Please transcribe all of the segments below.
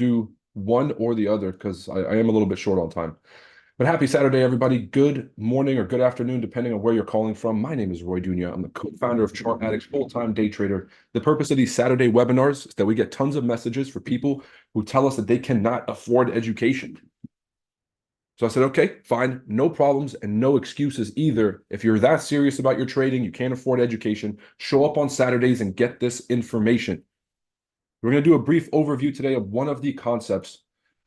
do one or the other because I am a little bit short on time. But happy Saturday, everybody. Good morning or good afternoon, depending on where you're calling from. My name is Roy Dunya. I'm the co-founder of Chart Addicts, full-time day trader. The purpose of these Saturday webinars is that we get tons of messages for people who tell us that they cannot afford education. So I said, okay, fine, no problems and no excuses either. If you're that serious about your trading, you can't afford education, show up on Saturdays and get this information. We're going to do a brief overview today of one of the concepts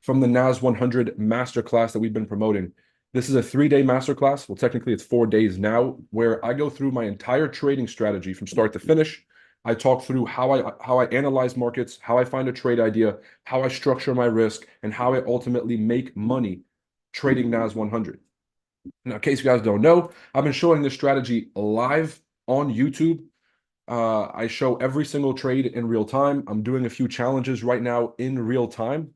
from the NAS100 masterclass that we've been promoting. This is a 3-day masterclass. Well, technically it's 4 days now, where I go through my entire trading strategy from start to finish. I talk through how I analyze markets, how I find a trade idea, how I structure my risk, and how I ultimately make money trading NAS100. Now, in case you guys don't know, I've been showing this strategy live on YouTube. I show every single trade in real time. I'm doing a few challenges right now in real time.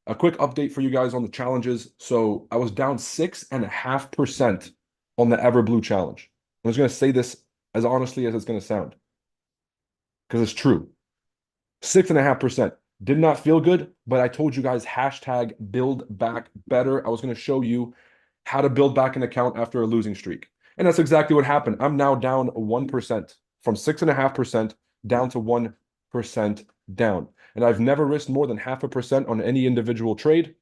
A quick update for you guys on the challenges. So I was down 6.5% on the Everblue challenge. I'm just going to say this as honestly as it's going to sound, because it's true. 6.5%. Did not feel good, but I told you guys hashtag build back better. I was going to show you how to build back an account after a losing streak. And that's exactly what happened. I'm now down 1%, from 6.5% down to 1% down. And I've never risked more than 0.5% on any individual trade.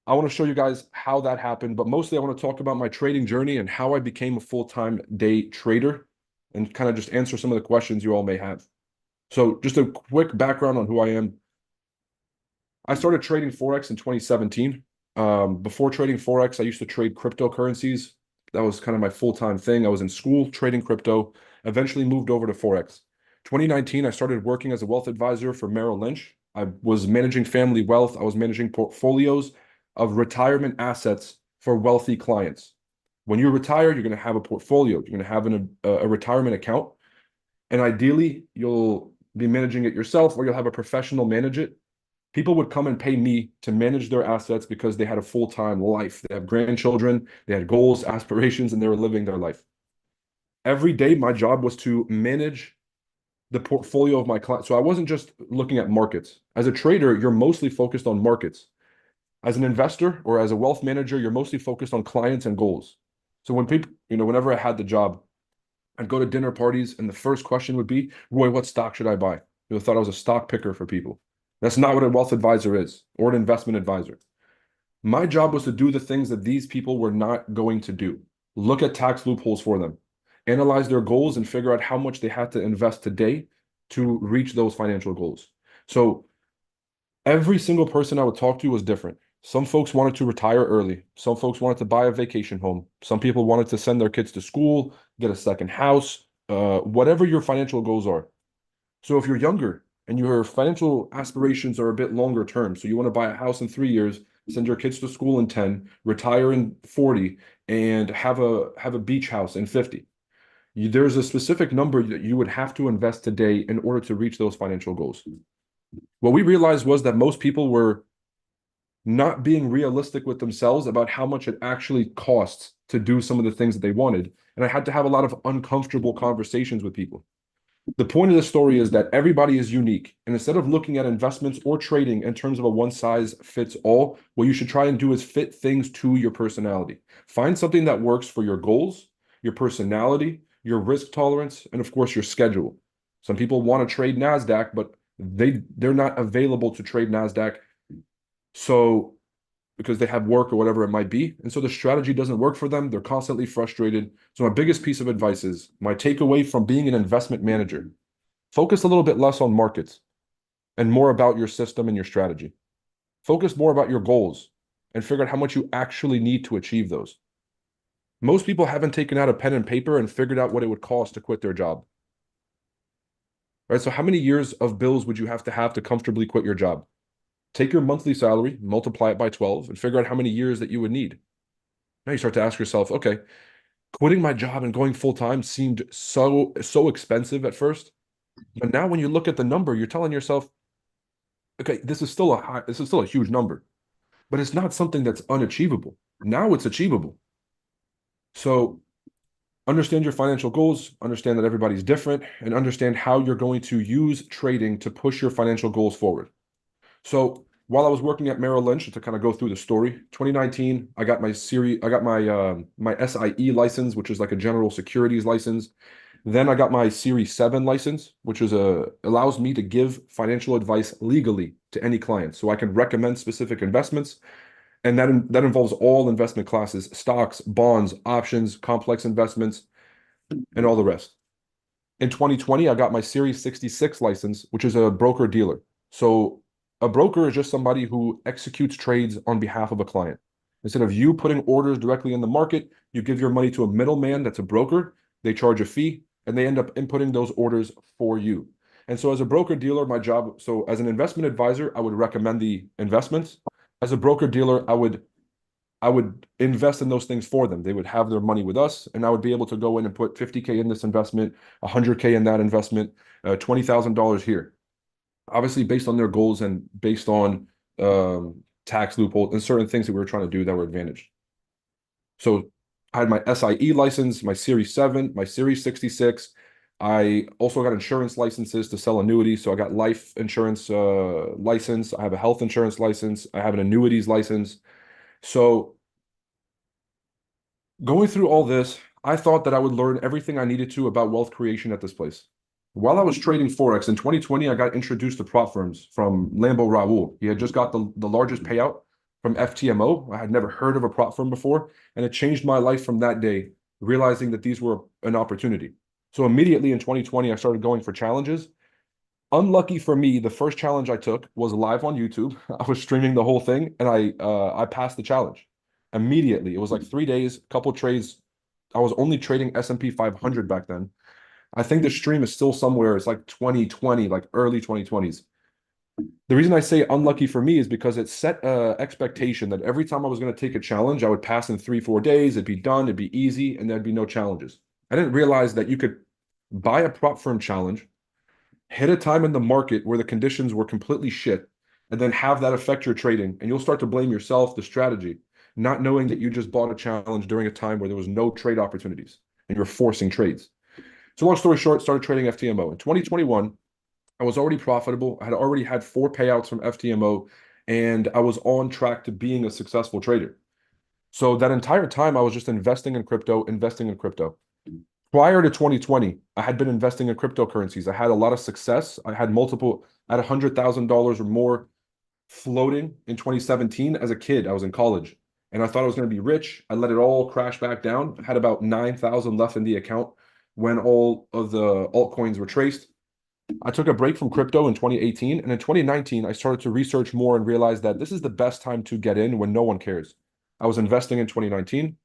I want to show you guys how that happened, but mostly I want to talk about my trading journey and how I became a full-time day trader and kind of just answer some of the questions you all may have. So just a quick background on who I am. I started trading Forex in 2017. Before trading Forex, I used to trade cryptocurrencies. That was kind of my full-time thing. I was in school trading crypto, eventually moved over to Forex. 2019, I started working as a wealth advisor for Merrill Lynch. I was managing family wealth. I was managing portfolios of retirement assets for wealthy clients. When you retire, you're going to have a portfolio. You're going to have a retirement account. And ideally, you'll be managing it yourself, or you'll have a professional manage it. People would come and pay me to manage their assets because they had a full-time life. They have grandchildren, they had goals, aspirations, and they were living their life. Every day, my job was to manage the portfolio of my clients. So I wasn't just looking at markets. As a trader, you're mostly focused on markets. As an investor or as a wealth manager, you're mostly focused on clients and goals. So when people, whenever I had the job, I'd go to dinner parties and the first question would be, Roy, what stock should I buy? People thought I was a stock picker for people. That's not what a wealth advisor is, or an investment advisor. My job was to do the things that these people were not going to do. Look at tax loopholes for them, analyze their goals, and figure out how much they had to invest today to reach those financial goals. So every single person I would talk to was different. Some folks wanted to retire early. Some folks wanted to buy a vacation home. Some people wanted to send their kids to school, get a second house, whatever your financial goals are. So if you're younger and your financial aspirations are a bit longer term, so you want to buy a house in 3 years, send your kids to school in 10, retire in 40, and have a beach house in 50. There's a specific number that you would have to invest today in order to reach those financial goals. What we realized was that most people were not being realistic with themselves about how much it actually costs to do some of the things that they wanted. And I had to have a lot of uncomfortable conversations with people. The point of the story is that everybody is unique. And instead of looking at investments or trading in terms of a one size fits all, what you should try and do is fit things to your personality. Find something that works for your goals, your personality, your risk tolerance, and of course, your schedule. Some people want to trade NASDAQ, but they're not available to trade NASDAQ. So because they have work or whatever it might be. And so the strategy doesn't work for them. They're constantly frustrated. So my biggest piece of advice is my takeaway from being an investment manager: focus a little bit less on markets and more about your system and your strategy. Focus more about your goals and figure out how much you actually need to achieve those. Most people haven't taken out a pen and paper and figured out what it would cost to quit their job. Right? So how many years of bills would you have to comfortably quit your job? Take your monthly salary, multiply it by 12, and figure out how many years that you would need. Now you start to ask yourself, okay, quitting my job and going full-time seemed so expensive at first. But now when you look at the number, you're telling yourself, okay, this is still a huge number, but it's not something that's unachievable. Now it's achievable. So understand your financial goals, understand that everybody's different, and understand how you're going to use trading to push your financial goals forward. So while I was working at Merrill Lynch, to kind of go through the story, 2019, I got my my SIE license, which is like a general securities license. Then I got my Series 7 license, which is allows me to give financial advice legally to any client. So I can recommend specific investments, and that involves all investment classes, stocks, bonds, options, complex investments, and all the rest. In 2020, I got my Series 66 license, which is a broker dealer. So a broker is just somebody who executes trades on behalf of a client. Instead of you putting orders directly in the market, you give your money to a middleman that's a broker. They charge a fee and they end up inputting those orders for you. And so as a broker dealer, my job, so as an investment advisor, I would recommend the investments. As a broker dealer, I would invest in those things for them. They would have their money with us, and I would be able to go in and put 50K in this investment, 100K in that investment, $20,000 here. Obviously, based on their goals and based on tax loopholes and certain things that we were trying to do that were advantaged. So I had my SIE license, my Series 7, my Series 66. I also got insurance licenses to sell annuities. So I got life insurance license. I have a health insurance license. I have an annuities license. So going through all this, I thought that I would learn everything I needed to about wealth creation at this place. While I was trading Forex in 2020, I got introduced to prop firms from Lambo Raul. He had just got the largest payout from FTMO. I had never heard of a prop firm before, and it changed my life from that day, realizing that these were an opportunity. So immediately in 2020, I started going for challenges. Unlucky for me, the first challenge I took was live on YouTube. I was streaming the whole thing, and I passed the challenge immediately. It was like 3 days, couple trades. I was only trading S&P 500 back then. I think the stream is still somewhere. It's like 2020, like early 2020s. The reason I say unlucky for me is because it set a expectation that every time I was going to take a challenge, I would pass in 3, 4 days. It'd be done. It'd be easy, and there'd be no challenges. I didn't realize that you could buy a prop firm challenge, hit a time in the market where the conditions were completely shit, and then have that affect your trading. And you'll start to blame yourself, the strategy, not knowing that you just bought a challenge during a time where there was no trade opportunities and you're forcing trades. So long story short, started trading FTMO. In 2021, I was already profitable. I had already had 4 payouts from FTMO, and I was on track to being a successful trader. So that entire time, I was just investing in crypto, investing in crypto. Prior to 2020, I had been investing in cryptocurrencies. I had a lot of success. I had $100,000 or more floating in 2017 as a kid. I was in college and I thought I was going to be rich. I let it all crash back down. I had about 9,000 left in the account when all of the altcoins were traced. I took a break from crypto in 2018, and in 2019, I started to research more and realized that this is the best time to get in when no one cares. I was investing in 2019.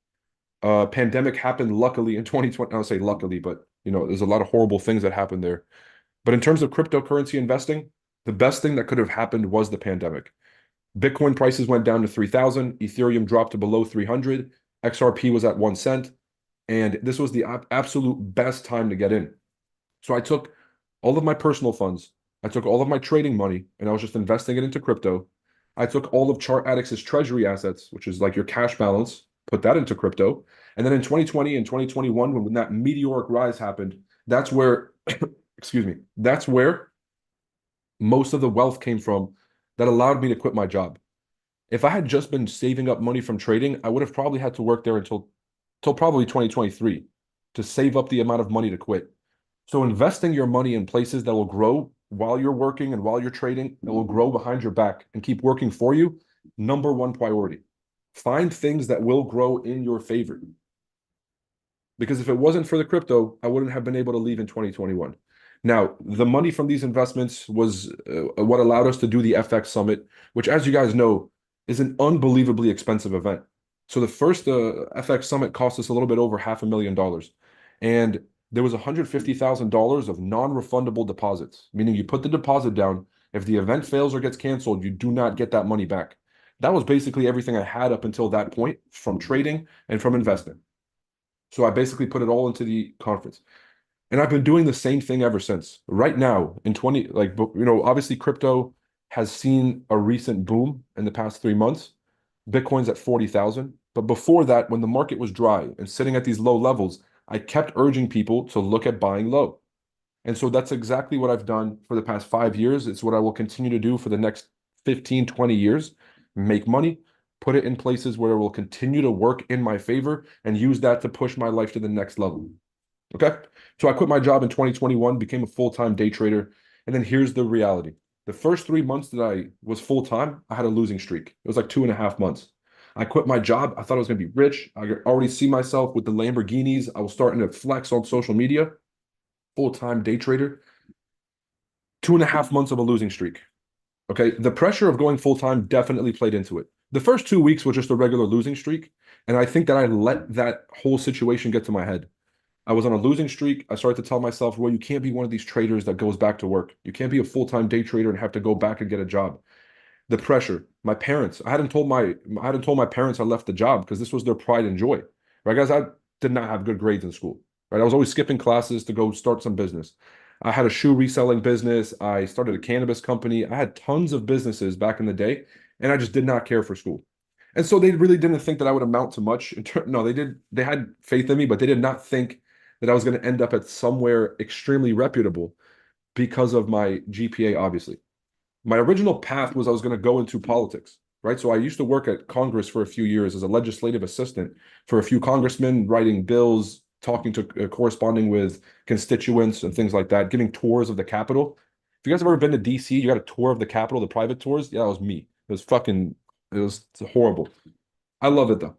Pandemic happened luckily in 2020. I don't say luckily, but there's a lot of horrible things that happened there. But in terms of cryptocurrency investing, the best thing that could have happened was the pandemic. Bitcoin prices went down to 3,000, Ethereum dropped to below 300, XRP was at 1 cent, and this was the absolute best time to get in. So I took all of my personal funds, I took all of my trading money, and I was just investing it into crypto. I took all of Chart Addict's treasury assets, which is like your cash balance, put that into crypto. And then in 2020 and 2021, when that meteoric rise happened, that's where, excuse me, that's where most of the wealth came from that allowed me to quit my job. If I had just been saving up money from trading, I would have probably had to work there until probably 2023 to save up the amount of money to quit. So investing your money in places that will grow while you're working and while you're trading, that will grow behind your back and keep working for you, number one priority. Find things that will grow in your favor. Because if it wasn't for the crypto, I wouldn't have been able to leave in 2021. Now, the money from these investments was what allowed us to do the FX Summit, which, as you guys know, is an unbelievably expensive event. So the first FX Summit cost us a little bit over $500,000. And there was $150,000 of non-refundable deposits, meaning you put the deposit down. If the event fails or gets canceled, you do not get that money back. That was basically everything I had up until that point from trading and from investing. So I basically put it all into the conference. And I've been doing the same thing ever since. Right now, in 20, like, obviously crypto has seen a recent boom in the past 3 months. Bitcoin's at 40,000. But before that, when the market was dry and sitting at these low levels, I kept urging people to look at buying low. And so that's exactly what I've done for the past 5 years. It's what I will continue to do for the next 15, 20 years, make money, put it in places where it will continue to work in my favor, and use that to push my life to the next level. Okay. So I quit my job in 2021, became a full-time day trader. And then here's the reality. The first 3 months that I was full-time, I had a losing streak. It was like 2.5 months. I quit my job. I thought I was going to be rich. I could already see myself with the Lamborghinis. I was starting to flex on social media. Full-time day trader. 2.5 months of a losing streak. Okay. The pressure of going full-time definitely played into it. The first 2 weeks were just a regular losing streak. And I think that I let that whole situation get to my head. I was on a losing streak. I started to tell myself, well, you can't be one of these traders that goes back to work. You can't be a full-time day trader and have to go back and get a job. The pressure. My parents. I hadn't told my parents I left the job because this was their pride and joy. Right, guys? I did not have good grades in school. Right. I was always skipping classes to go start some business. I had a shoe reselling business. I started a cannabis company. I had tons of businesses back in the day, and I just did not care for school. And so they really didn't think that I would amount to much. No, they did. They had faith in me, but they did not think that I was going to end up at somewhere extremely reputable because of my GPA, obviously. My original path was I was going to go into politics, right? So I used to work at Congress for a few years as a legislative assistant for a few congressmen, writing bills, talking to, corresponding with constituents and things like that, giving tours of the Capitol. If you guys have ever been to DC, you got a tour of the Capitol, the private tours. Yeah, that was me. It was horrible. I love it though.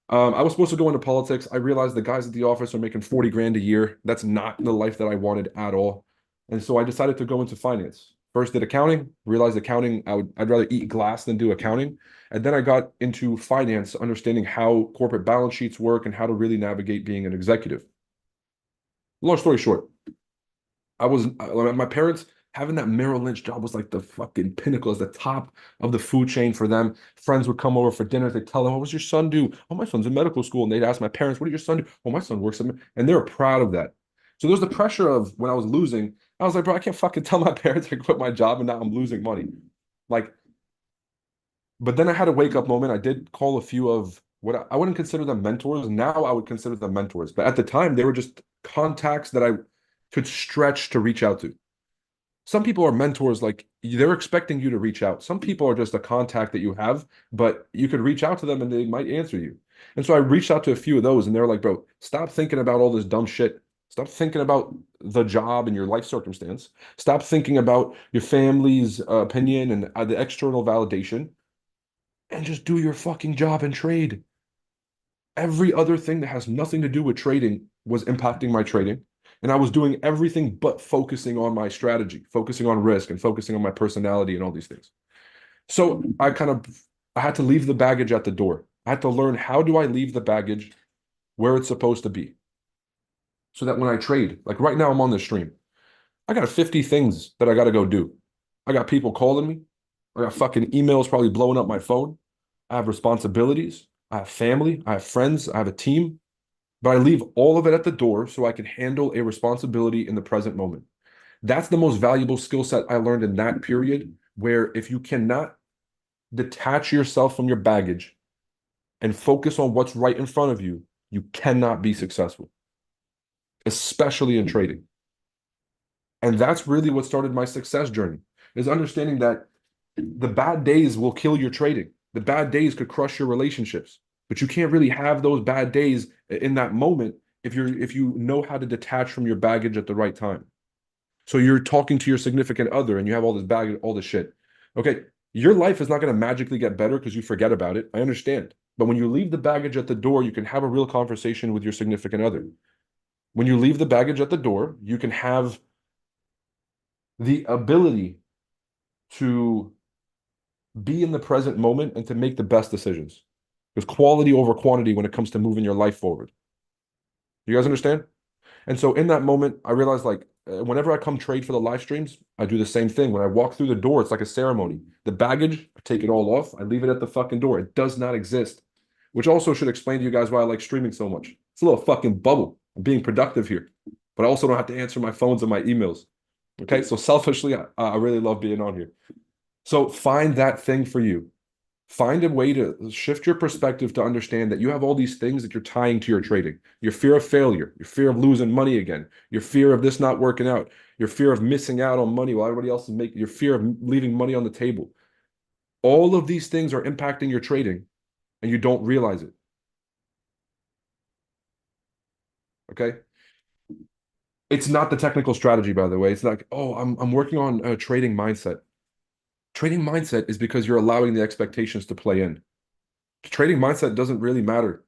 I was supposed to go into politics. I realized the guys at the office are making 40 grand a year. That's not the life that I wanted at all. And so I decided to go into finance. First did accounting, realized accounting, I'd rather eat glass than do accounting. And then I got into finance, understanding how corporate balance sheets work and how to really navigate being an executive. Long story short, my parents having that Merrill Lynch job was like the fucking pinnacle, as the top of the food chain for them. Friends would come over for dinner. They'd tell them, "What does your son do?" "Oh, my son's in medical school." And they'd ask my parents, "What did your son do?" "Oh, my son works at," and they were proud of that. So there's the pressure of when I was losing. I was like, bro, I can't fucking tell my parents I quit my job and now I'm losing money. Like, but then I had a wake up moment. I did call a few of what I wouldn't consider them mentors. Now I would consider them mentors. But at the time, they were just contacts that I could stretch to reach out to. Some people are mentors, like they're expecting you to reach out. Some people are just a contact that you have, but you could reach out to them and they might answer you. And so I reached out to a few of those and they're like, bro, stop thinking about all this dumb shit. Stop thinking about the job and your life circumstance. Stop thinking about your family's opinion and the external validation, and just do your fucking job and trade. Every other thing that has nothing to do with trading was impacting my trading. And I was doing everything but focusing on my strategy, focusing on risk and focusing on my personality and all these things. So I had to leave the baggage at the door. I had to learn, how do I leave the baggage where it's supposed to be? So that when I trade, like right now I'm on the stream, I got 50 things that I got to go do. I got people calling me. I got fucking emails probably blowing up my phone. I have responsibilities. I have family. I have friends. I have a team. But I leave all of it at the door so I can handle a responsibility in the present moment. That's the most valuable skill set I learned in that period, where if you cannot detach yourself from your baggage and focus on what's right in front of you, you cannot be successful, especially in trading. And that's really what started my success journey, is understanding that the bad days will kill your trading. The bad days could crush your relationships, but you can't really have those bad days in that moment if you know how to detach from your baggage at the right time. So you're talking to your significant other and you have all this baggage, all this shit. Okay, your life is not going to magically get better because you forget about it. I understand. But when you leave the baggage at the door, you can have a real conversation with your significant other. When you leave the baggage at the door, you can have the ability to be in the present moment and to make the best decisions. There's quality over quantity when it comes to moving your life forward. You guys understand? And so in that moment, I realized, like, whenever I come trade for the live streams, I do the same thing. When I walk through the door, it's like a ceremony. The baggage, I take it all off. I leave it at the fucking door. It does not exist, which also should explain to you guys why I like streaming so much. It's a little fucking bubble. I'm being productive here, but I also don't have to answer my phones and my emails. Okay, so selfishly, I really love being on here. So find that thing for you. Find a way to shift your perspective to understand that you have all these things that you're tying to your trading. Your fear of failure, your fear of losing money again, your fear of this not working out, your fear of missing out on money while everybody else is making, your fear of leaving money on the table. All of these things are impacting your trading and you don't realize it. Okay. It's not the technical strategy, by the way. It's like, oh, I'm working on a trading mindset. Trading mindset is because you're allowing the expectations to play in. Trading mindset doesn't really matter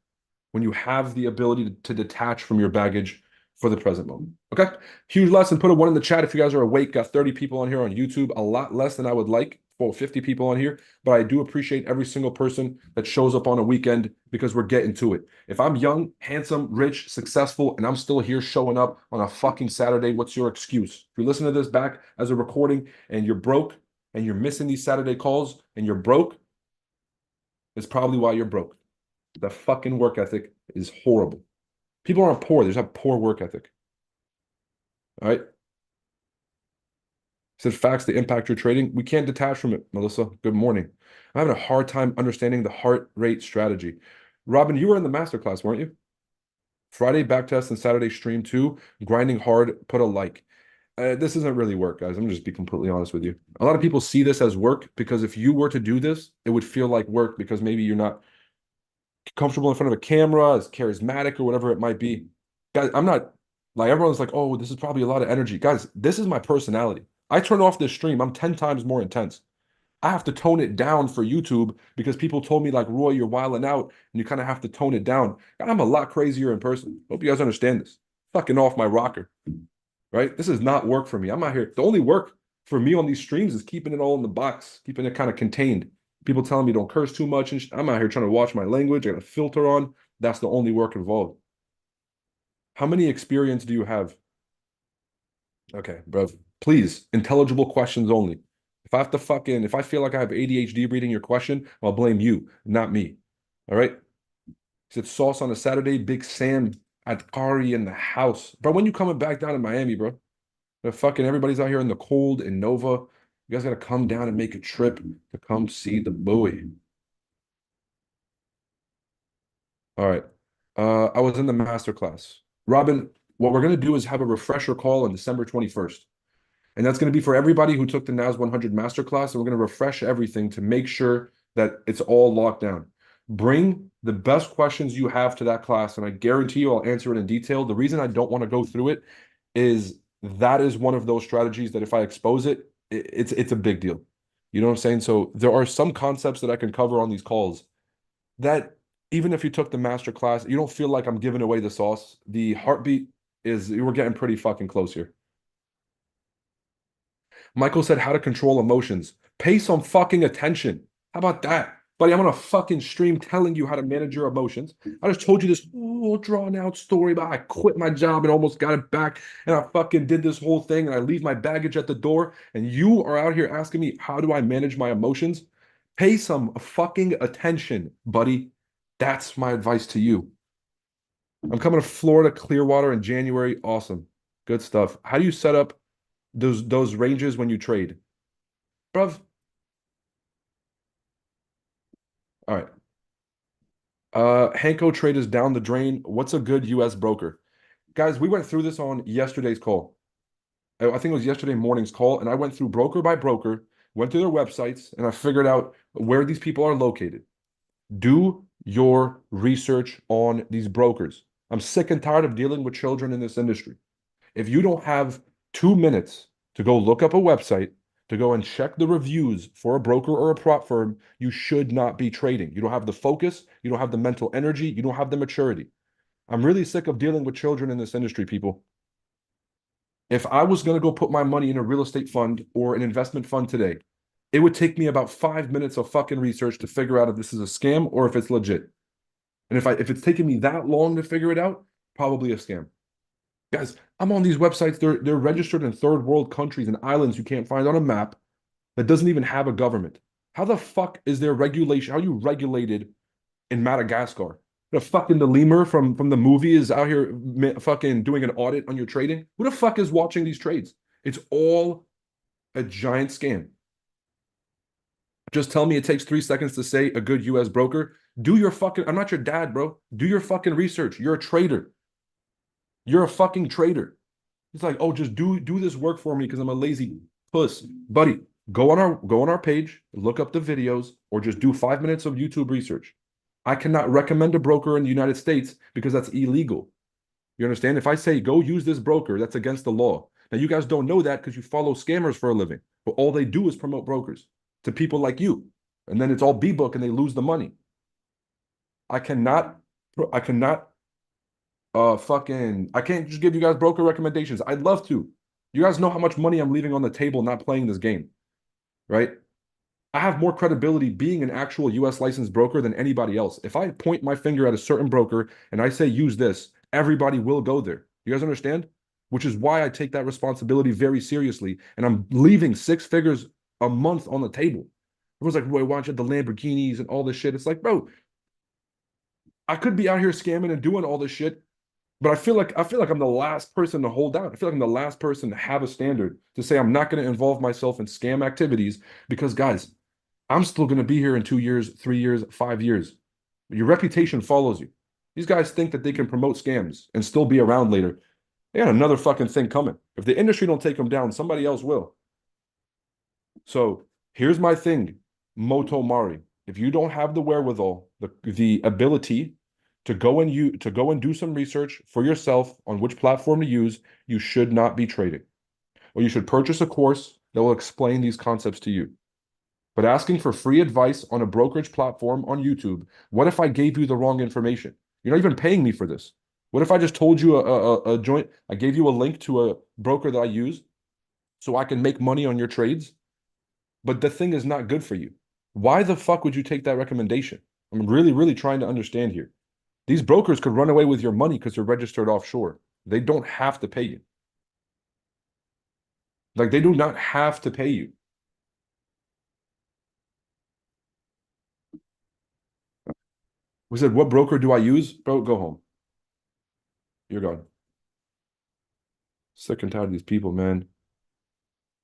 when you have the ability to detach from your baggage for the present moment. Okay. Huge lesson. Put a one in the chat if you guys are awake. Got 30 people on here on YouTube, a lot less than I would like. For 50 people on here, but I do appreciate every single person that shows up on a weekend because we're getting to it. If I'm young, handsome, rich, successful, and I'm still here showing up on a fucking Saturday, what's your excuse? If you listen to this back as a recording and you're broke and you're missing these Saturday calls and you're broke, it's probably why you're broke. The fucking work ethic is horrible. People aren't poor, they just have poor work ethic. All right. Said facts that impact your trading. We can't detach from it, Melissa. Good morning. I'm having a hard time understanding the heart rate strategy. Robin, you were in the masterclass, weren't you? Friday backtest and Saturday stream too. Grinding hard, put a like. This doesn't really work, guys. I'm gonna just be completely honest with you. A lot of people see this as work because if you were to do this, it would feel like work because maybe you're not comfortable in front of a camera, as charismatic or whatever it might be. Guys, I'm not like everyone's like, oh, this is probably a lot of energy. Guys, this is my personality. I turn off this stream, I'm 10 times more intense. I have to tone it down for YouTube because people told me, like, Roy, you're wilding out and you kind of have to tone it down. I'm a lot crazier in person. Hope you guys understand this. Fucking off my rocker, right? This is not work for me. I'm out here. The only work for me on these streams is keeping it all in the box, keeping it kind of contained. People telling me don't curse too much. And I'm out here trying to watch my language. I got a filter on. That's the only work involved. How many experience do you have? Okay, bro. Please, intelligible questions only. If I feel like I have ADHD reading your question, I'll blame you, not me. All right? He said sauce on a Saturday, Big Sam at Kari in the house. Bro, when you coming back down to Miami, bro? The fucking everybody's out here in the cold in Nova. You guys gotta come down and make a trip to come see the boy. All right. I was in the master class. Robin, what we're gonna do is have a refresher call on December 21st. And that's going to be for everybody who took the NAS100 masterclass. And we're going to refresh everything to make sure that it's all locked down. Bring the best questions you have to that class, and I guarantee you I'll answer it in detail. The reason I don't want to go through it is that is one of those strategies that if I expose it, it's a big deal. You know what I'm saying? So there are some concepts that I can cover on these calls that even if you took the master class, you don't feel like I'm giving away the sauce. The heartbeat is we're getting pretty fucking close here. Michael said how to control emotions. Pay some fucking attention. How about that? Buddy, I'm on a fucking stream telling you how to manage your emotions. I just told you this whole drawn out story about I quit my job and almost got it back. And I fucking did this whole thing and I leave my baggage at the door. And you are out here asking me, how do I manage my emotions? Pay some fucking attention, buddy. That's my advice to you. I'm coming to Florida, Clearwater in January. Awesome. Good stuff. How do you set up those ranges when you trade? Bruv. All right. Hanko trade is down the drain. What's a good US broker? Guys, we went through this on yesterday's call. I think it was yesterday morning's call, and I went through broker by broker, went to their websites, and I figured out where these people are located. Do your research on these brokers. I'm sick and tired of dealing with children in this industry. If you don't have 2 minutes to go look up a website, to go and check the reviews for a broker or a prop firm, you should not be trading. You don't have the focus, you don't have the mental energy, you don't have the maturity. I'm really sick of dealing with children in this industry, people. If I was going to go put my money in a real estate fund or an investment fund today, it would take me about 5 minutes of fucking research to figure out if this is a scam or if it's legit. And if it's taking me that long to figure it out, probably a scam. Guys, I'm on these websites. They're registered in third world countries and islands you can't find on a map that doesn't even have a government. How the fuck is there regulation? How are you regulated in Madagascar? The fucking the lemur from the movie is out here fucking doing an audit on your trading. Who the fuck is watching these trades? It's all a giant scam. Just tell me it takes 3 seconds to say a good US broker. Do your fucking, I'm not your dad, bro. Do your fucking research. You're a trader. You're a fucking trader. It's like, oh, just do this work for me because I'm a lazy puss. Buddy, Go on our page, look up the videos, or just do 5 minutes of YouTube research. I cannot recommend a broker in the United States because that's illegal. You understand? If I say go use this broker, that's against the law. Now you guys don't know that because you follow scammers for a living, but all they do is promote brokers to people like you, and then it's all B book and they lose the money. I cannot, I cannot, I can't just give you guys broker recommendations. I'd love to. You guys know how much money I'm leaving on the table not playing this game, right? I have more credibility being an actual US licensed broker than anybody else. If I point my finger at a certain broker and I say use this, everybody will go there. You guys understand? Which is why I take that responsibility very seriously. And I'm leaving 6 figures a month on the table. Everyone's like, Roy, why don't you have the Lamborghinis and all this shit? It's like, bro, I could be out here scamming and doing all this shit, but I feel like I'm the last person to hold out. I feel like I'm the last person to have a standard to say I'm not going to involve myself in scam activities because guys, I'm still going to be here in 2 years, 3 years, 5 years. Your reputation follows you. These guys think that they can promote scams and still be around later. They got another fucking thing coming. If the industry don't take them down, somebody else will. So here's my thing, Moto Mari. If you don't have the wherewithal, the ability to go and do some research for yourself on which platform to use, you should not be trading. Or you should purchase a course that will explain these concepts to you. But asking for free advice on a brokerage platform on YouTube, what if I gave you the wrong information? You're not even paying me for this. What if I just told you a joint, I gave you a link to a broker that I use so I can make money on your trades, but the thing is not good for you? Why the fuck would you take that recommendation? I'm really, really trying to understand here. These brokers could run away with your money because they're registered offshore. They don't have to pay you. Like they do not have to pay you. We said, what broker do I use? Bro, go home. You're gone. Sick and tired of these people, man.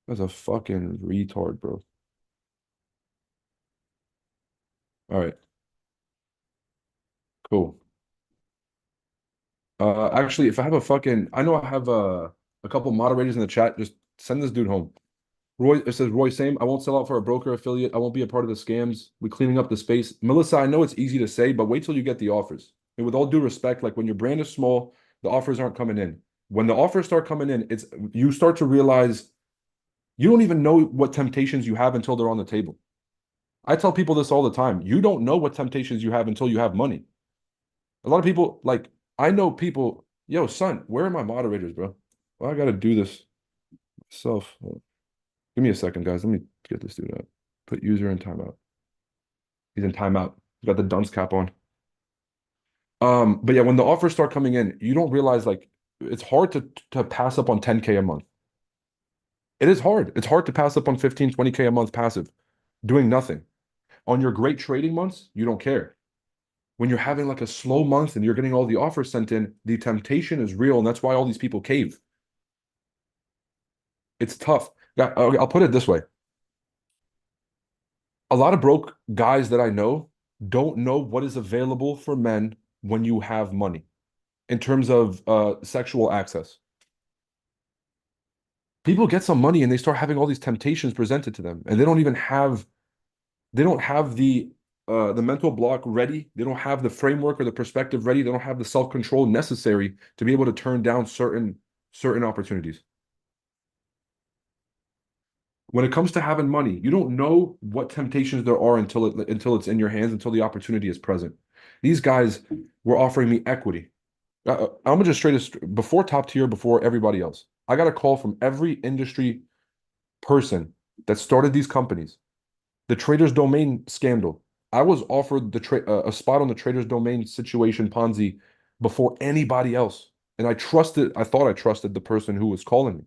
That's a fucking retard, bro. All right, cool. Actually, if I have a fucking, I know I have a couple moderators in the chat. Just send this dude home. Roy, it says Roy, same. I won't sell out for a broker affiliate. I won't be a part of the scams. We're cleaning up the space. Melissa, I know it's easy to say, but wait till you get the offers. And with all due respect, like when your brand is small, the offers aren't coming in. When the offers start coming in, it's you start to realize you don't even know what temptations you have until they're on the table. I tell people this all the time. You don't know what temptations you have until you have money. A lot of people, like, I know people, yo, son, where are my moderators, bro? Well, I got to do this myself. Give me a second, guys. Let me get this dude up. Put user in timeout. He's in timeout. He's got the dunce cap on. But yeah, when the offers start coming in, you don't realize like it's hard to pass up on 10K a month. It is hard. It's hard to pass up on 15, 20K a month passive, doing nothing. On your great trading months, you don't care. When you're having like a slow month and you're getting all the offers sent in, the temptation is real, and that's why all these people cave. It's tough. Yeah, I'll put it this way. A lot of broke guys that I know don't know what is available for men when you have money in terms of sexual access. People get some money and they start having all these temptations presented to them, and they don't have the mental block ready. They don't have the framework or the perspective ready. They don't have the self-control necessary to be able to turn down certain opportunities. When it comes to having money, you don't know what temptations there are until it's in your hands, until the opportunity is present. These guys were offering me equity. I'm gonna just straight as before top tier, before everybody else. I got a call from every industry person that started these companies. The Traders Domain scandal. I was offered a spot on the Traders Domain situation Ponzi before anybody else, and I thought I trusted the person who was calling me.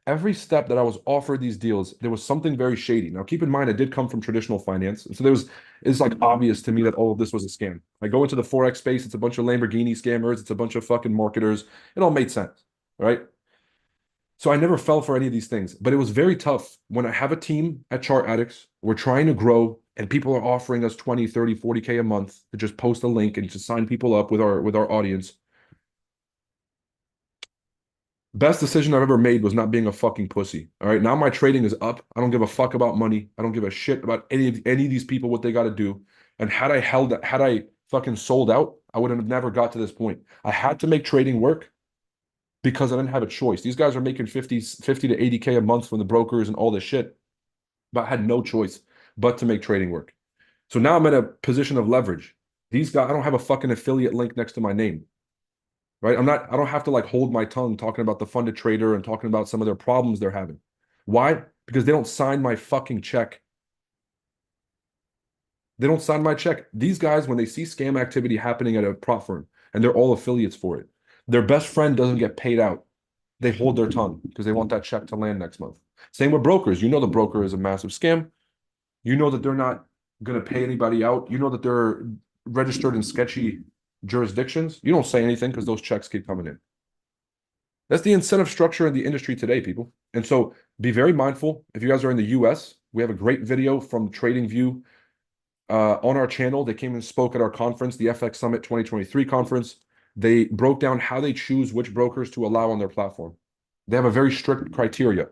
Every step that I was offered these deals, there was something very shady. Now, keep in mind, I did come from traditional finance, and so it's like obvious to me that all of this was a scam. I go into the forex space, it's a bunch of Lamborghini scammers, it's a bunch of fucking marketers. It all made sense, right? So I never fell for any of these things, but it was very tough when I have a team at Chart Addicts, we're trying to grow, and people are offering us 20, 30, 40K a month to just post a link and to sign people up with our audience. Best decision I've ever made was not being a fucking pussy. All right. Now my trading is up. I don't give a fuck about money. I don't give a shit about any of these people, what they got to do. And had I fucking sold out, I would have never got to this point. I had to make trading work because I didn't have a choice. These guys are making 50 to 80K a month from the brokers and all this shit, but I had no choice but to make trading work. So now I'm in a position of leverage. These guys, I don't have a fucking affiliate link next to my name, right? I don't have to like hold my tongue talking about the funded trader and talking about some of their problems they're having. Why? Because they don't sign my fucking check. They don't sign my check. These guys, when they see scam activity happening at a prop firm and they're all affiliates for it, their best friend doesn't get paid out. They hold their tongue because they want that check to land next month. Same with brokers. You know the broker is a massive scam. You know that they're not going to pay anybody out. You know that they're registered in sketchy jurisdictions. You don't say anything because those checks keep coming in. That's the incentive structure in the industry today, people. And so be very mindful. If you guys are in the US, we have a great video from TradingView on our channel. They came and spoke at our conference, the FX Summit 2023 conference. They broke down how they choose which brokers to allow on their platform. They have a very strict criteria.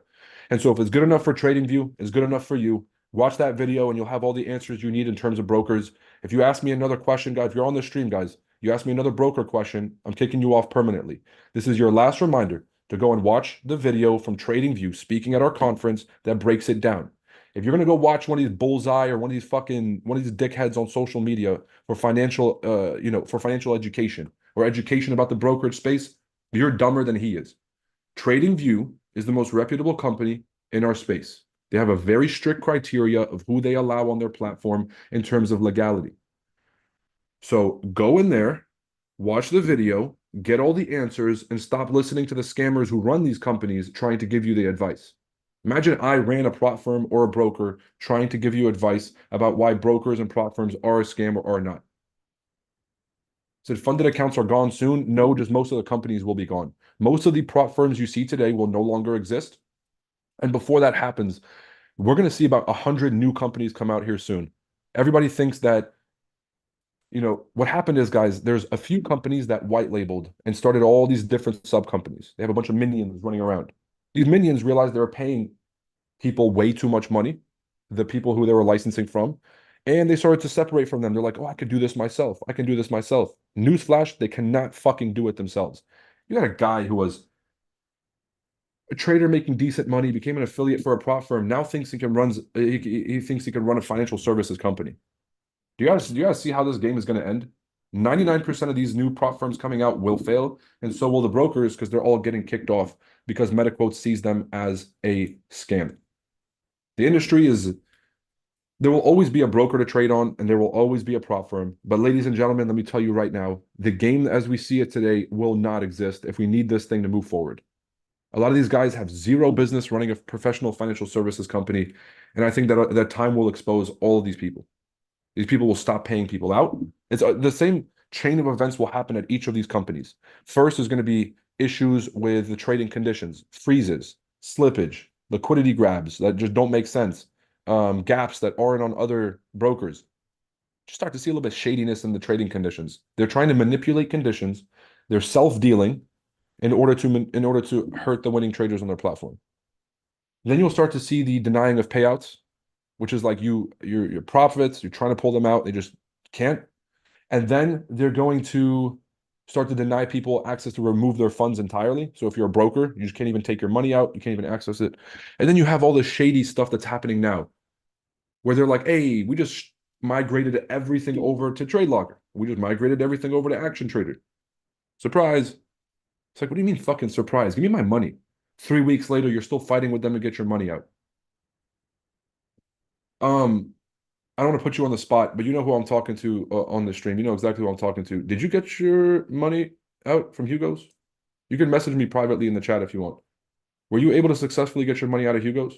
And so if it's good enough for TradingView, it's good enough for you. Watch that video and you'll have all the answers you need in terms of brokers. If you ask me another question, guys, if you're on the stream, guys, you ask me another broker question, I'm kicking you off permanently. This is your last reminder to go and watch the video from TradingView speaking at our conference that breaks it down. If you're gonna go watch one of these bullseye or one of these dickheads on social media for for financial education or education about the brokerage space, you're dumber than he is. TradingView is the most reputable company in our space. They have a very strict criteria of who they allow on their platform in terms of legality. So go in there, watch the video, get all the answers, and stop listening to the scammers who run these companies trying to give you the advice. Imagine I ran a prop firm or a broker trying to give you advice about why brokers and prop firms are a scam or are not. Said funded accounts are gone soon. No, just most of the companies will be gone. Most of the prop firms you see today will no longer exist. And before that happens, we're going to see about 100 new companies come out here soon. Everybody thinks that, what happened is, guys, there's a few companies that white labeled and started all these different sub companies. They have a bunch of minions running around. These minions realized they were paying people way too much money, the people who they were licensing from, and they started to separate from them. They're like, oh, I could do this myself. I can do this myself. Newsflash, they cannot fucking do it themselves. You got a guy who was a trader making decent money, became an affiliate for a prop firm, now thinks he thinks he can run a financial services company. Do you guys see how this game is going to end? 99% of these new prop firms coming out will fail, and so will the brokers because they're all getting kicked off because MetaQuote sees them as a scam. The industry is There will always be a broker to trade on, and there will always be a prop firm. But ladies and gentlemen, let me tell you right now, the game as we see it today will not exist if we need this thing to move forward. A lot of these guys have zero business running a professional financial services company, and I think that time will expose all of these people. These people will stop paying people out. It's the same chain of events will happen at each of these companies. First is going to be issues with the trading conditions, freezes, slippage, liquidity grabs that just don't make sense, gaps that aren't on other brokers. Just start to see a little bit of shadiness in the trading conditions. They're trying to manipulate conditions. They're self-dealing in order to hurt the winning traders on their platform. Then you'll start to see the denying of payouts, which is like your profits, you're trying to pull them out, they just can't. And then they're going to start to deny people access to remove their funds entirely. So if you're a broker, you just can't even take your money out, you can't even access it. And then you have all this shady stuff that's happening now, where they're like, hey, we just migrated everything over to TradeLogger. We just migrated everything over to Action Trader. Surprise. It's like, what do you mean fucking surprise? Give me my money. 3 weeks later, you're still fighting with them to get your money out. Um, I don't want to put you on the spot, but you know who I'm talking to on the stream. You know exactly who I'm talking to. Did you get your money out from Hugo's? You can message me privately in the chat if you want. Were you able to successfully get your money out of Hugo's?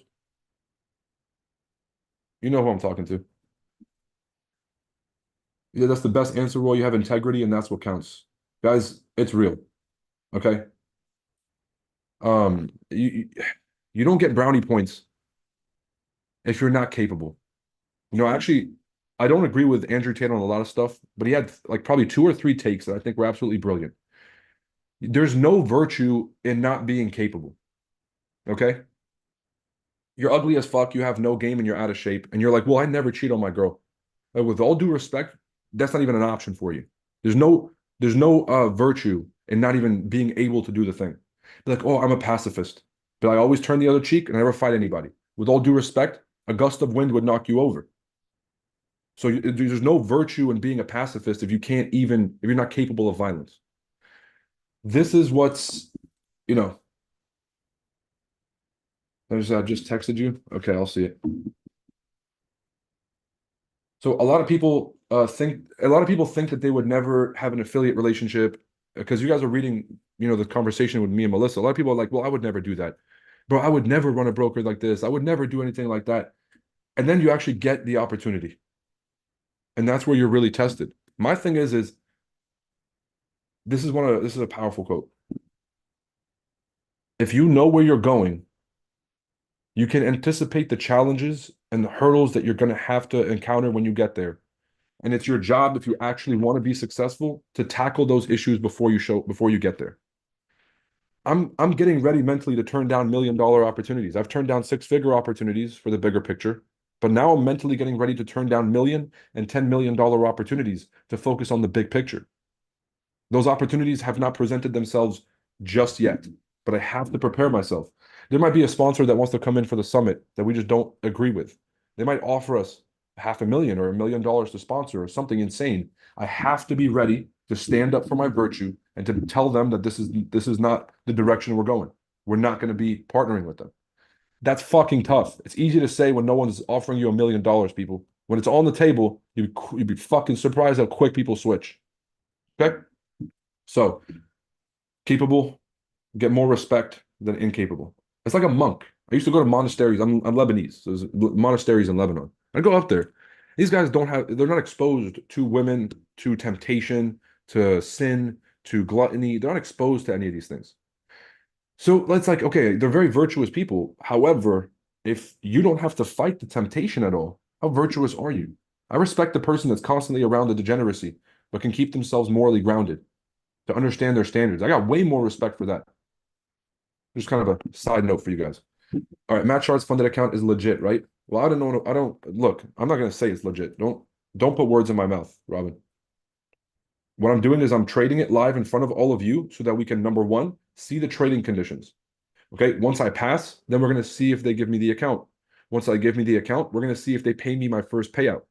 You know who I'm talking to. Yeah, that's the best answer, Roy. You have integrity, and that's what counts. Guys, it's real. Okay? You don't get brownie points if you're not capable. Actually, I don't agree with Andrew Tate on a lot of stuff, but he had like probably 2 or 3 takes that I think were absolutely brilliant. There's no virtue in not being capable. Okay. You're ugly as fuck. You have no game and you're out of shape. And you're like, well, I never cheat on my girl. With all due respect, that's not even an option for you. There's no there's no virtue in not even being able to do the thing. Be like, oh, I'm a pacifist, but I always turn the other cheek and I never fight anybody. With all due respect, a gust of wind would knock you over. So there's no virtue in being a pacifist if you can't even if you're not capable of violence. This is what's you know. I just texted you. Okay, I'll see it. So a lot of people think that they would never have an affiliate relationship because you guys are reading, the conversation with me and Melissa. A lot of people are like, well, I would never do that. Bro, I would never run a broker like this. I would never do anything like that. And then you actually get the opportunity. And that's where you're really tested. My thing is this is a powerful quote. If you know where you're going, you can anticipate the challenges and the hurdles that you're going to have to encounter when you get there. And it's your job, if you actually want to be successful, to tackle those issues before you get there. I'm getting ready mentally to turn down $1 million opportunities. I've turned down six-figure opportunities for the bigger picture, but now I'm mentally getting ready to turn down million and $10 million opportunities to focus on the big picture. Those opportunities have not presented themselves just yet, but I have to prepare myself. There might be a sponsor that wants to come in for the summit that we just don't agree with. They might offer us $500,000 or $1 million to sponsor or something insane. I have to be ready to stand up for my virtue and to tell them that this is not the direction we're going. We're not going to be partnering with them. That's fucking tough. It's easy to say when no one's offering you $1 million, people. When it's on the table, you'd be fucking surprised how quick people switch. Okay? So, capable, get more respect than incapable. It's like a monk. I used to go to monasteries. I'm Lebanese, so there's monasteries in Lebanon. I go up there. These guys they're not exposed to women, to temptation, to sin, to gluttony. They're not exposed to any of these things. So it's like, okay, they're very virtuous people. However, if you don't have to fight the temptation at all, how virtuous are you? I respect the person that's constantly around the degeneracy, but can keep themselves morally grounded to understand their standards. I got way more respect for that. Just kind of a side note for you guys. All right, Matt Shart's funded account is legit, right? Well, I don't know. I don't look. I'm not going to say it's legit. Don't put words in my mouth, Robin. What I'm doing is I'm trading it live in front of all of you so that we can, number one, see the trading conditions. Okay. Once I pass, then we're going to see if they give me the account. Once I give me the account, we're going to see if they pay me my first payout.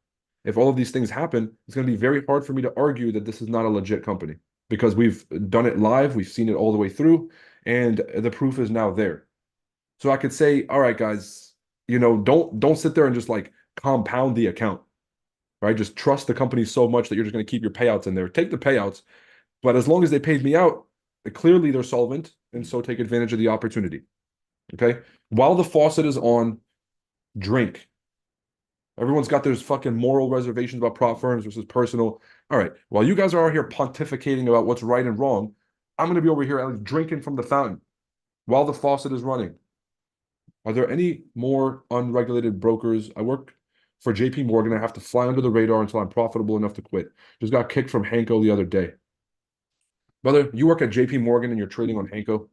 If all of these things happen, it's going to be very hard for me to argue that this is not a legit company because we've done it live, we've seen it all the way through, and the proof is now there. So I could say, all right, guys, don't sit there and just like compound the account, right? Just trust the company so much that you're just going to keep your payouts in there. Take the payouts, but as long as they paid me out, clearly they're solvent, and so take advantage of the opportunity. Okay. While the faucet is on, drink. Everyone's got their fucking moral reservations about prop firms versus personal. All right. While you guys are out here pontificating about what's right and wrong, I'm going to be over here drinking from the fountain while the faucet is running. Are there any more unregulated brokers? I work for JP Morgan. I have to fly under the radar until I'm profitable enough to quit. Just got kicked from Hanko the other day. Brother, you work at JP Morgan and you're trading on Hanko.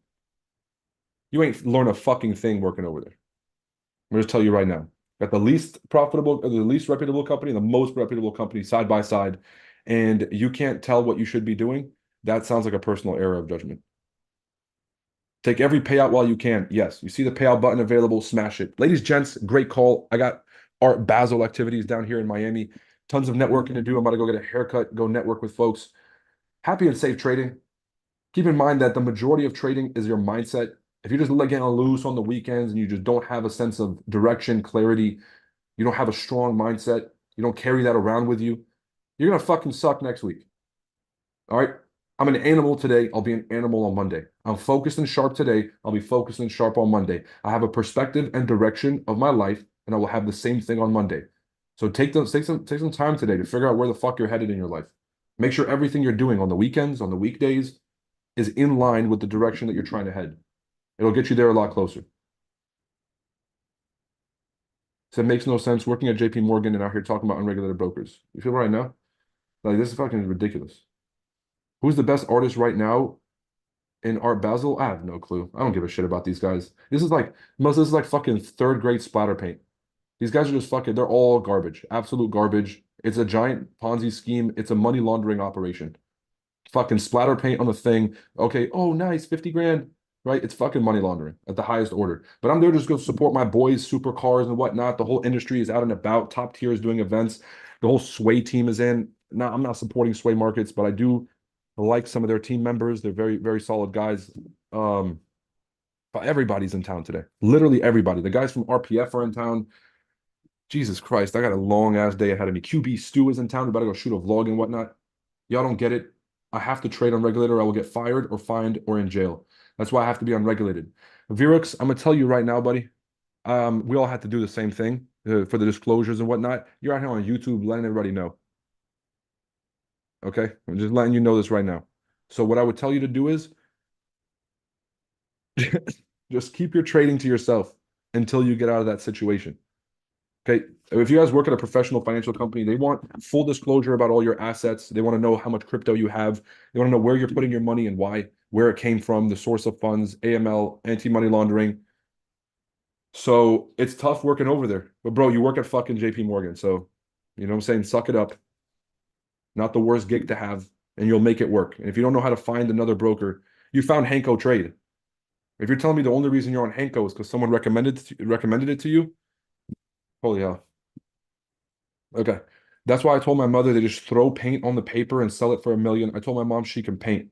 You ain't learn a fucking thing working over there. I'm going to tell you right now. Got the least profitable, the least reputable company, and the most reputable company side by side, and you can't tell what you should be doing. That sounds like a personal error of judgment. Take every payout while you can. Yes, you see the payout button available, smash it. Ladies, gents, great call. I got Art Basel activities down here in Miami. Tons of networking to do. I'm about to go get a haircut, go network with folks. Happy and safe trading. Keep in mind that the majority of trading is your mindset. If you're just getting loose on the weekends and you just don't have a sense of direction, clarity, you don't have a strong mindset, you don't carry that around with you, you're going to fucking suck next week. All right? I'm an animal today. I'll be an animal on Monday. I'm focused and sharp today. I'll be focused and sharp on Monday. I have a perspective and direction of my life, and I will have the same thing on Monday. So take some time today to figure out where the fuck you're headed in your life. Make sure everything you're doing on the weekends, on the weekdays, is in line with the direction that you're trying to head. It'll get you there a lot closer. So it makes no sense working at JP Morgan and out here talking about unregulated brokers. You feel right now? Like, this is fucking ridiculous. Who's the best artist right now? in Art Basel, I have no clue. I don't give a shit about these guys. This is like fucking third grade splatter paint. These guys are just fucking, they're all garbage. Absolute garbage. It's a giant Ponzi scheme. It's a money laundering operation. Fucking splatter paint on the thing. Okay, oh nice, 50 grand. Right? It's fucking money laundering at the highest order. But I'm there to just go support my boys, supercars and whatnot. The whole industry is out and about. Top tier is doing events. The whole Sway team is in. Now, I'm not supporting Sway Markets, but I do like some of their team members. They're very, very solid guys. Um, but everybody's in town today. Literally everybody. The guys from RPF are in town. Jesus Christ, I got a long ass day ahead of me. QB Stu is in town. We better go shoot a vlog and whatnot. Y'all don't get it. I have to trade unregulated or I will get fired or fined or in jail. That's why I have to be unregulated. Virux, I'm gonna tell you right now, buddy. We all had to do the same thing for the disclosures and whatnot. You're out here on YouTube letting everybody know. Okay, I'm just letting you know this right now. So what I would tell you to do is just keep your trading to yourself until you get out of that situation. Okay. If you guys work at a professional financial company, they want full disclosure about all your assets. They want to know how much crypto you have. They want to know where you're putting your money and why, where it came from, the source of funds, AML, anti-money laundering. So it's tough working over there. But bro, you work at fucking JP Morgan. So, you know what I'm saying? Suck it up. Not the worst gig to have, and you'll make it work. And if you don't know how to find another broker, you found Henko Trade. If you're telling me the only reason you're on Henko is because someone recommended it to you, holy hell. Okay. That's why I told my mother they just throw paint on the paper and sell it for 1 million. I told my mom she can paint.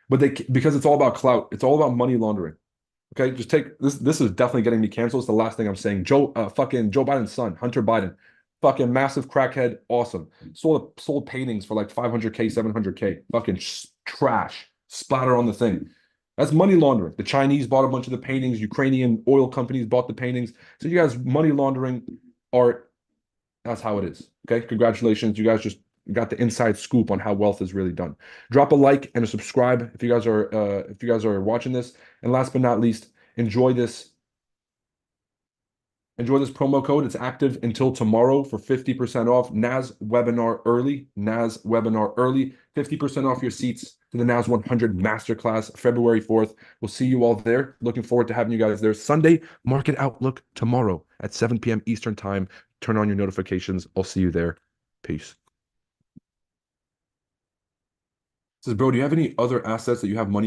But because it's all about clout. It's all about money laundering. Okay, just take this. This is definitely getting me canceled. It's the last thing I'm saying. Fucking Joe Biden's son, Hunter Biden, fucking massive crackhead, awesome. Sold paintings for like 500K, 700K. Fucking trash, splatter on the thing. That's money laundering. The Chinese bought a bunch of the paintings. Ukrainian oil companies bought the paintings. So you guys money laundering art. That's how it is. Okay, congratulations. You guys just got the inside scoop on how wealth is really done. Drop a like and a subscribe if you guys are watching this. And last but not least, enjoy this promo code. It's active until tomorrow for 50% off. NAS webinar early. NAS webinar early. 50% off your seats to the NAS100 Masterclass February 4th. We'll see you all there. Looking forward to having you guys there. Sunday Market Outlook tomorrow at 7 p.m. Eastern Time. Turn on your notifications. I'll see you there. Peace. Says, bro, do you have any other assets that you have money